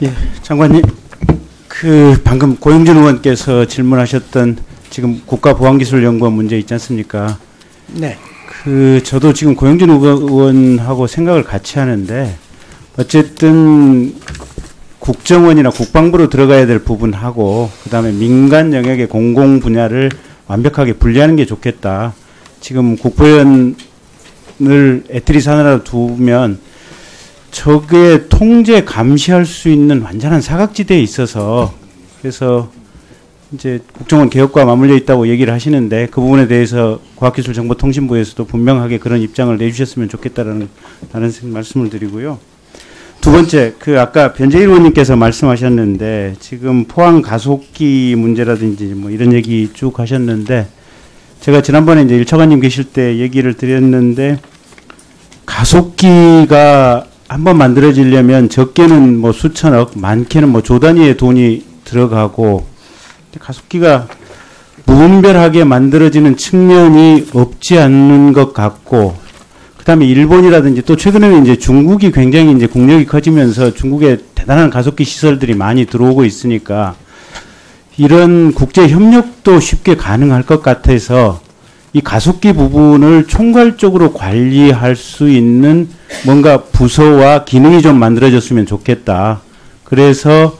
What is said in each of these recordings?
예, 장관님, 방금 고영준 의원께서 질문하셨던 지금 국가보안기술연구원 문제 있지 않습니까? 네. 저도 지금 고영준 의원하고 생각을 같이 하는데, 어쨌든 국정원이나 국방부로 들어가야 될 부분하고, 그 다음에 민간 영역의 공공 분야를 완벽하게 분리하는 게 좋겠다. 지금 국보위원을 애틀이 사느라 두면 적의 통제 감시할 수 있는 완전한 사각지대에 있어서, 그래서 이제 국정원 개혁과 맞물려 있다고 얘기를 하시는데, 그 부분에 대해서 과학기술정보통신부에서도 분명하게 그런 입장을 내주셨으면 좋겠다라는 다른 말씀을 드리고요. 두 번째, 아까 변재일 의원님께서 말씀하셨는데, 지금 포항 가속기 문제라든지 뭐 이런 얘기 쭉 하셨는데, 제가 지난번에 이제 일차관님 계실 때 얘기를 드렸는데, 가속기가 한번 만들어지려면 적게는 뭐 수천억, 많게는 뭐 조 단위의 돈이 들어가고, 가속기가 무분별하게 만들어지는 측면이 없지 않는 것 같고, 그 다음에 일본이라든지 또 최근에는 이제 중국이 굉장히 이제 국력이 커지면서 중국에 대단한 가속기 시설들이 많이 들어오고 있으니까 이런 국제 협력도 쉽게 가능할 것 같아서 이 가속기 부분을 총괄적으로 관리할 수 있는 뭔가 부서와 기능이 좀 만들어졌으면 좋겠다. 그래서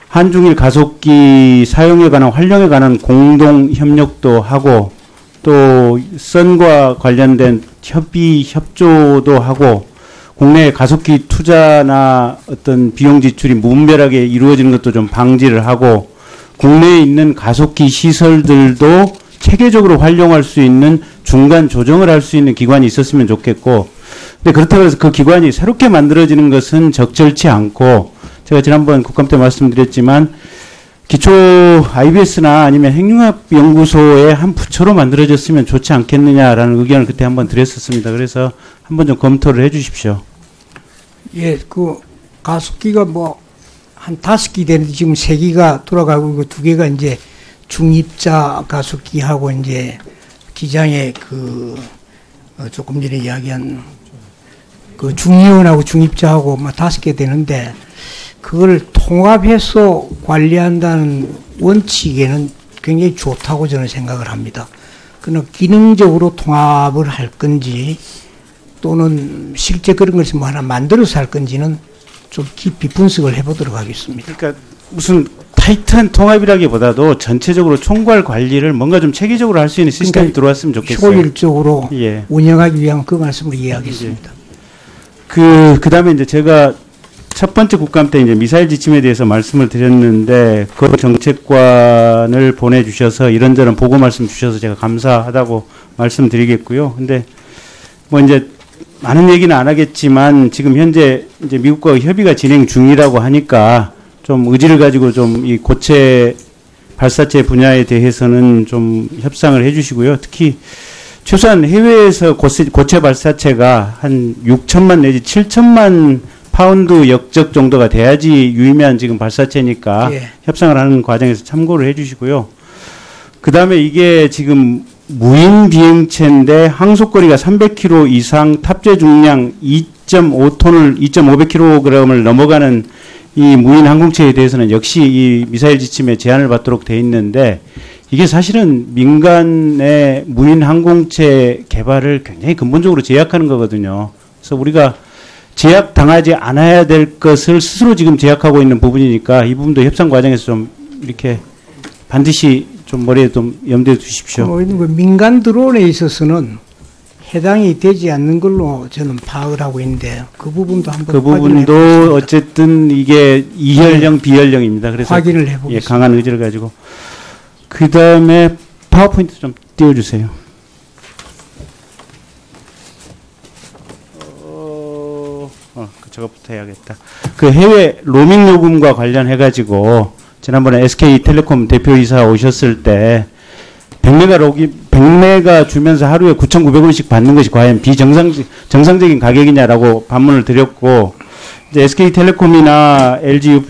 한중일 가속기 사용에 관한 활용에 관한 공동 협력도 하고 또 선과 관련된 협조도 하고 국내 가속기 투자나 어떤 비용 지출이 무분별하게 이루어지는 것도 좀 방지를 하고 국내에 있는 가속기 시설들도 체계적으로 활용할 수 있는 중간 조정을 할 수 있는 기관이 있었으면 좋겠고, 근데 그렇다고 해서 그 기관이 새롭게 만들어지는 것은 적절치 않고, 제가 지난번 국감 때 말씀드렸지만 기초 IBS나 아니면 핵융합연구소의 한 부처로 만들어졌으면 좋지 않겠느냐라는 의견을 그때 한번 드렸었습니다. 그래서 한번 좀 검토를 해 주십시오. 예, 가속기가 뭐 한 5기 되는데 지금 3기가 돌아가고 있고 2개가 이제 중입자 가속기하고 이제 기장의 조금 전에 이야기한 중이온하고 중입자하고 막 5개 되는데 그걸 통합해서 관리한다는 원칙에는 굉장히 좋다고 저는 생각을 합니다. 그러나 기능적으로 통합을 할 건지 또는 실제 그런 것을 뭐 하나 만들어서 할 건지는 좀 깊이 분석을 해보도록 하겠습니다. 그러니까 무슨 타이트한 통합이라기보다도 전체적으로 총괄 관리를 뭔가 좀 체계적으로 할 수 있는 시스템이 그러니까 들어왔으면 좋겠어요. 효율적으로 예. 운영하기 위한 그 말씀을 이해하겠습니다. 그 다음에 이제 제가 첫 번째 국감 때 이제 미사일 지침에 대해서 말씀을 드렸는데 그 정책관을 보내주셔서 이런저런 보고 말씀 주셔서 제가 감사하다고 말씀드리겠고요. 근데 뭐 이제 많은 얘기는 안 하겠지만 지금 현재 이제 미국과 협의가 진행 중이라고 하니까 좀 의지를 가지고 좀 이 고체 발사체 분야에 대해서는 좀 협상을 해주시고요. 특히 최소한 해외에서 고체 발사체가 한 6천만 내지 7천만 파운드 역적 정도가 돼야지 유의미한 지금 발사체니까 예. 협상을 하는 과정에서 참고를 해주시고요. 그 다음에 이게 지금 무인 비행체인데 항속거리가 300km 이상 탑재 중량 2.5톤을 2.5kg을 넘어가는 이 무인 항공체에 대해서는 역시 이 미사일 지침에 제한을 받도록 돼 있는데 이게 사실은 민간의 무인 항공체 개발을 굉장히 근본적으로 제약하는 거거든요. 그래서 우리가 제약당하지 않아야 될 것을 스스로 지금 제약하고 있는 부분이니까 이 부분도 협상 과정에서 좀 이렇게 반드시 좀 머리에 좀 염두에 두십시오. 민간 드론에 있어서는 해당이 되지 않는 걸로 저는 파악을 하고 있는데 그 부분도 한번 그 부분도 어쨌든 이게 이혈령 비혈령입니다. 그래서 확인을 해보겠습니다. 예, 강한 의지를 가지고 그 다음에 파워포인트 좀 띄워주세요. 저것부터 해야겠다. 그 해외 로밍 요금과 관련해가지고 지난번에 SK텔레콤 대표이사 오셨을 때 100메가 주면서 하루에 9,900원씩 받는 것이 과연 정상적인 가격이냐라고 반문을 드렸고, 이제 SK텔레콤이나 LG U+,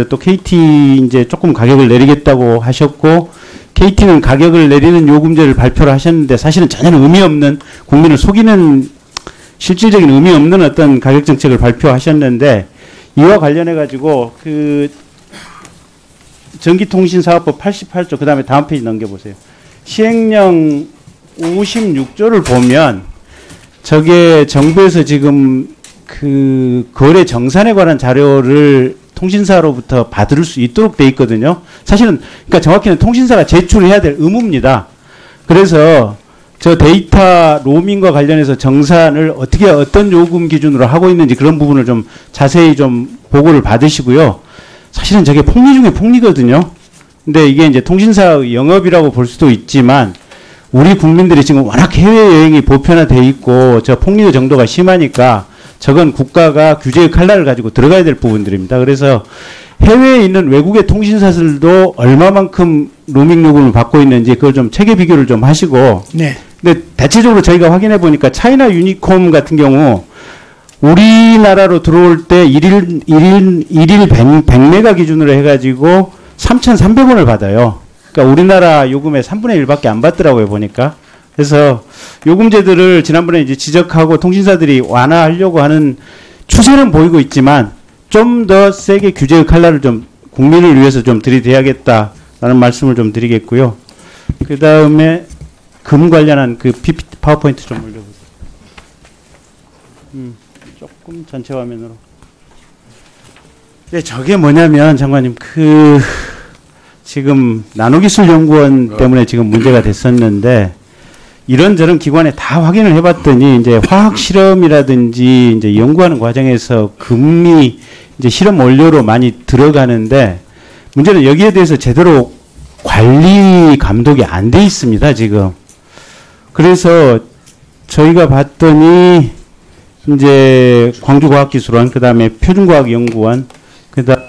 또 KT 이제 조금 가격을 내리겠다고 하셨고, KT는 가격을 내리는 요금제를 발표를 하셨는데 사실은 전혀 의미 없는, 국민을 속이는 실질적인 의미 없는 어떤 가격 정책을 발표하셨는데, 이와 관련해 가지고 그 전기통신사업법 88조 그다음에 다음 페이지 넘겨보세요. 시행령 56조를 보면 저게 정부에서 지금 그 거래 정산에 관한 자료를 통신사로부터 받을 수 있도록 돼 있거든요. 사실은 그러니까 정확히는 통신사가 제출해야 될 의무입니다. 그래서 저 데이터 로밍과 관련해서 정산을 어떻게 어떤 요금 기준으로 하고 있는지 그런 부분을 좀 자세히 좀 보고를 받으시고요. 사실은 저게 폭리 중에 폭리거든요. 근데 이게 이제 통신사 영업이라고 볼 수도 있지만 우리 국민들이 지금 워낙 해외여행이 보편화돼 있고 저 폭리 정도가 심하니까 저건 국가가 규제의 칼날을 가지고 들어가야 될 부분들입니다. 그래서 해외에 있는 외국의 통신사들도 얼마만큼 로밍 요금을 받고 있는지 그걸 좀 체계 비교를 좀 하시고. 네. 근데 대체적으로 저희가 확인해 보니까 차이나 유니콤 같은 경우 우리나라로 들어올 때 일일 100메가 기준으로 해가지고 3,300원을 받아요. 그러니까 우리나라 요금의 3분의 1밖에 안 받더라고요, 보니까. 그래서 요금제들을 지난번에 이제 지적하고 통신사들이 완화하려고 하는 추세는 보이고 있지만 좀 더 세게 규제의 칼날을 좀 국민을 위해서 좀 들이대야겠다라는 말씀을 좀 드리겠고요. 그 다음에 금 관련한 그 PPT 파워포인트 좀 올려보세요. 조금 전체 화면으로. 네, 저게 뭐냐면 장관님 지금 나노기술연구원 때문에 지금 문제가 됐었는데 이런저런 기관에 다 확인을 해봤더니 이제 화학 실험이라든지 이제 연구하는 과정에서 금이 이제 실험 원료로 많이 들어가는데 문제는 여기에 대해서 제대로 관리 감독이 안 돼 있습니다, 지금. 그래서 저희가 봤더니 이제 광주과학기술원, 그 다음에 표준과학연구원, 그 다음에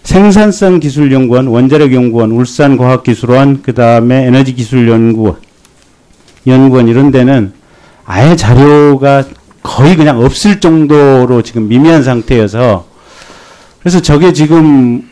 생산성기술연구원, 원자력연구원, 울산과학기술원, 그 다음에 에너지기술연구원 이런 데는 아예 자료가 거의 그냥 없을 정도로 지금 미미한 상태여서 그래서 저게 지금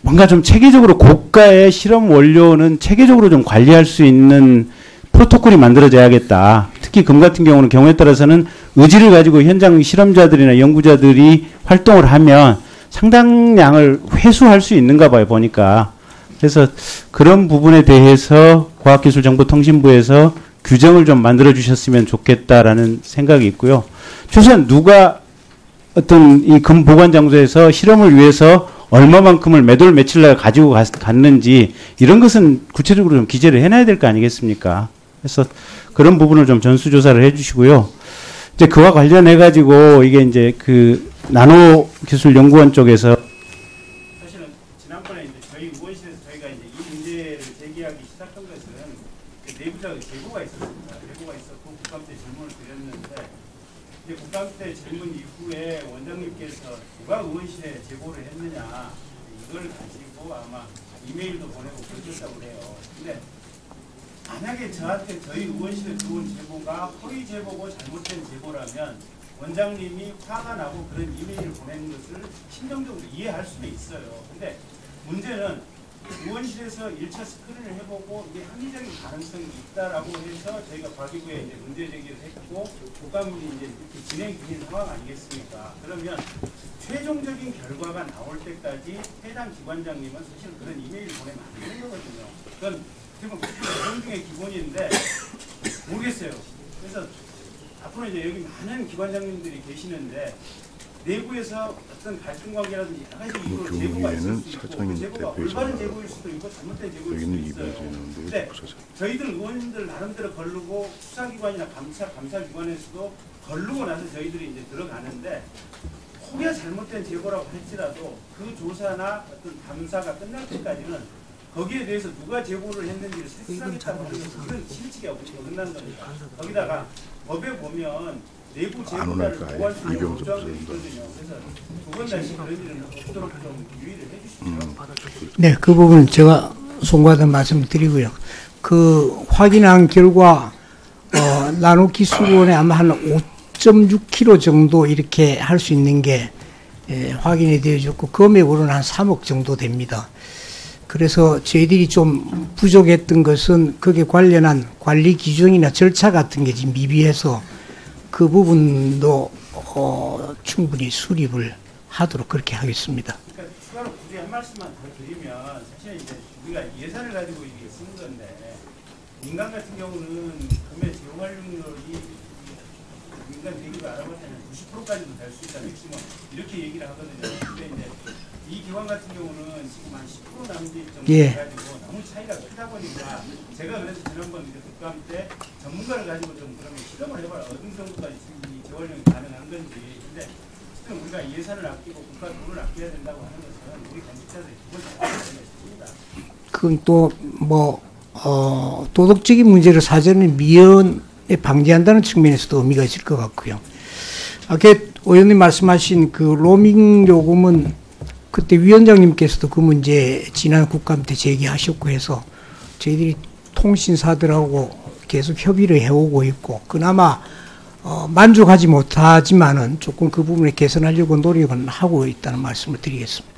뭔가 좀 체계적으로 고가의 실험 원료는 체계적으로 좀 관리할 수 있는 프로토콜이 만들어져야겠다. 특히 금 같은 경우는 경우에 따라서는 의지를 가지고 현장 실험자들이나 연구자들이 활동을 하면 상당량을 회수할 수 있는가 봐요, 보니까. 그래서 그런 부분에 대해서 과학기술정보통신부에서 규정을 좀 만들어 주셨으면 좋겠다라는 생각이 있고요. 최소한 누가 어떤 이 금 보관 장소에서 실험을 위해서 얼마만큼을 몇 월 며칠 날 가지고 갔는지 이런 것은 구체적으로 좀 기재를 해놔야 될 거 아니겠습니까? 그래서 그런 부분을 좀 전수조사를 해 주시고요. 이제 그와 관련해 가지고 이게 이제 그 나노기술연구원 쪽에서 사실은 지난번에 이제 저희 의원실에서 저희가 이제 이 문제를 제기하기 시작한 것은 그 내부적인 제보가 있었습니다. 제보가 있었고 국감 때 질문을 드렸는데 이제 국감 때 질문 이후에 원장님께서 누가 의원실에 제보를 했느냐 이걸 가지고 아마 이메일도 보내고 그러셨다고 해요. 근데 만약에 저한테 저희 의원실에 들어온 제보가 허위 제보고 잘못된 제보라면 원장님이 화가 나고 그런 이메일을 보내는 것을 심정적으로 이해할 수도 있어요. 근데 문제는 의원실에서 1차 스크린을 해보고 이게 합리적인 가능성이 있다라고 해서 저희가 과기부에 이제 문제 제기를 했고 국감이 이제 이렇게 진행 중인 상황 아니겠습니까? 그러면 최종적인 결과가 나올 때까지 해당 기관장님은 사실 그런 이메일을 보내면 안 되는 거거든요. 그건 지금 기본 중에 기본인데 모르겠어요. 그래서 앞으로 이제 여기 많은 기관장님들이 계시는데 내부에서 어떤 갈등 관계라든지 여러 가지 이유로 제보가 있을 수 있고 그 제보가 올바른 제보일 수도 있고 잘못된 제보일 수도 있어요. 근데 저희들 의원님들 나름대로 걸르고 수사기관이나 감사기관에서도 걸르고 나서 저희들이 이제 들어가는데 혹여 잘못된 제보라고 할지라도 그 조사나 어떤 감사가 끝날 때까지는 거기에 대해서 누가 제보를 했는지를 색색하겠다고 하는 것은 이건 실직이 없고 끝난 겁니다. 거기다가 법에 보면 내부 제보자를 보호할 수 있는 조항도 있거든요. 그래서 두 번 다시 그런 일은 없도록 좀 유의를 해주시죠. 네, 그 부분은 제가 송구하다는 말씀을 드리고요. 그 확인한 결과 나노기술원에 아마 한 5.6kg 정도 이렇게 할 수 있는 게 확인이 되어졌고 금액으로는 한 3억 정도 됩니다. 그래서 저희들이 좀 부족했던 것은 거기에 관련한 관리 기준이나 절차 같은 게 지금 미비해서 그 부분도 충분히 수립을 하도록 그렇게 하겠습니다. 그러니까 추가로 굳이 한 말씀만 더 드리면 사실 이제 우리가 예산을 가지고 이게 쓰는 건데 민간 같은 경우는 금의 제공 활용률이 민간 대기업 알아볼 때는 90%까지도 될 수 있다 맥시멈 이렇게 얘기를 하거든요. 근데 이제 이 기관 같은 경우는 지금 한 10% 남짓 정도 해가지고 너무 차이가 크다 보니까 제가 그래서 지난번 이제 국감 때 전문가를 가지고 좀 그러면 실험을 해봐라. 어느 정도까지 지금 이 재활용이 가능한 건지. 근데 지금 우리가 예산을 아끼고 국가 돈을 아껴야 된다고 하는 것은 우리 건축사들이 기본적으로 있습니다. 그건 또 도덕적인 문제를 사전에 미연에 방지한다는 측면에서도 의미가 있을 것 같고요. 아까 의원님 말씀하신 그 로밍 요금은 그때 위원장님께서도 그 문제 지난 국감 때 제기하셨고 해서 저희들이 통신사들하고 계속 협의를 해오고 있고 그나마 만족하지 못하지만은 조금 그 부분에 개선하려고 노력은 하고 있다는 말씀을 드리겠습니다.